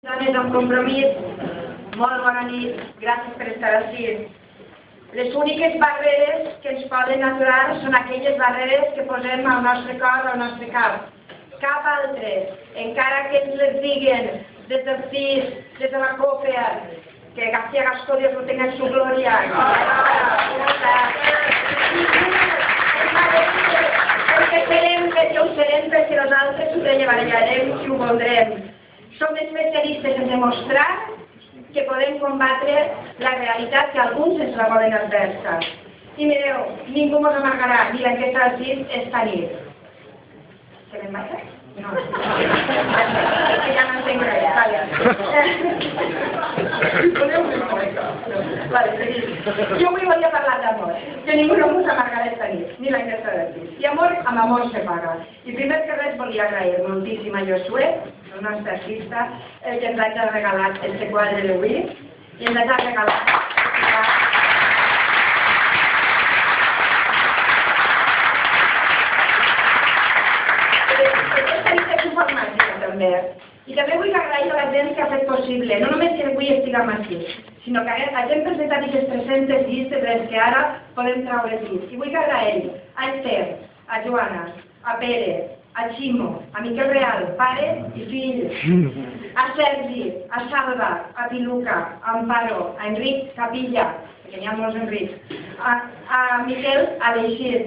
Dones amb compromís, molt bona nit, gràcies per estar ací. Les úniques barreres que ens poden aturar són aquelles barreres que posem al nostre cor, al nostre cap. Cap altre, encara que ens les diguen des del CIS, des de la COPE, que García Gascó Dios lo tenga en su gloria. Perquè ho serem perquè nosaltres ho rellevarem i ho voldrem. Som especialistes en demostrar que podem combatre la realitat que alguns ens la volen adversa. I mireu, ningú mos amargarà, ni l'enquesta del CIS esta nit. Se m'embarca? No. Que ja no entenc res, vale. Vale, seguim. Jo avui volia parlar d'amor, que ningú no mos amargarà esta nit, ni l'enquesta del CIS. I amor amb amor se paga. I primer que res volia agrair moltíssim a Josué, el nostre artista, que ens ha regalat este quadre d'avui, i ens ha regalat aquesta nit és informàtica també. I també vull agrair a la gent que ha fet possible, no només que avui estiguem aquí, sinó que hagin presentat aquestes 300 llistes de les que ara podem treure aquí. I vull agrair a Esther, a Joana, a Pere, a Ximo, a Miquel Real, pare i fill, a Sergi, a Salva, a Piluca, a Amparo, a Enric Capilla, perquè n'hi ha molts Enrics, a Miquel Aleixir,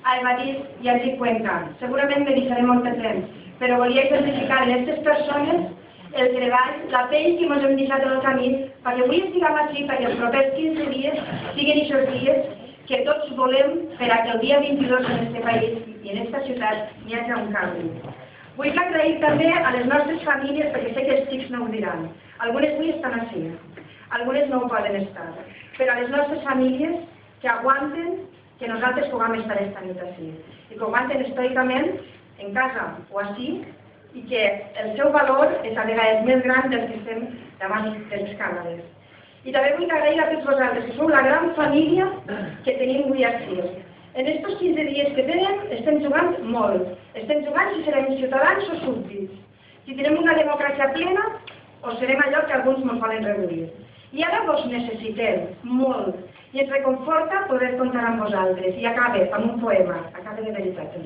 a Evadís i a Enric Cuenca. Segurament me deixaré molt de temps, però volia identificar en aquestes persones el treball, la pell que ens hem deixat en el camí, perquè avui estiguem aquí, perquè els propers 15 dies siguin aquests dies que tots volem per a que el dia 22 en aquest país i en aquesta ciutat hi hagi un canvi. Vull agrair també a les nostres famílies, perquè sé que els xics no ho diran. Algunes avui estan així, algunes no ho poden estar, però a les nostres famílies que aguanten que nosaltres puguem estar esta nit així, i que aguanten estoicament en casa o així, i que el seu valor és a vegades més gran del que estem davant dels càmeres. I també vull agrair a tots vosaltres, que sou la gran família que tenim avui aquí. En aquests 15 dies que tenen estem jugant molt. Estem jugant si serem ciutadans o súbdits. Si tenim una democràcia plena o serem allò que alguns ens volen reduir. I ara vos necessitem molt. I ens reconforta poder comptar amb vosaltres. I acabe amb un poema. Acabe de veritat,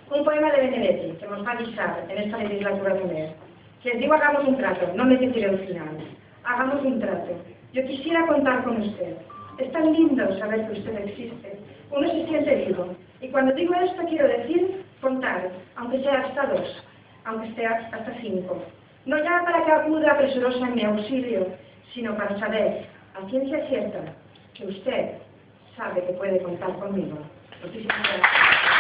un poema de Benedetti, que ens va deixar en esta legislatura només, que es diu Hagamos un trato, no me diré el final. Hagamos un trato. Yo quisiera contar con usted. Es tan lindo saber que usted existe. Uno se siente vivo. Y cuando digo esto quiero decir contar, aunque sea hasta 2, aunque sea hasta 5. No ya para que acuda presurosa en mi auxilio, sino para saber, a ciencia cierta, que usted sabe que puede contar conmigo. Muchísimas gracias.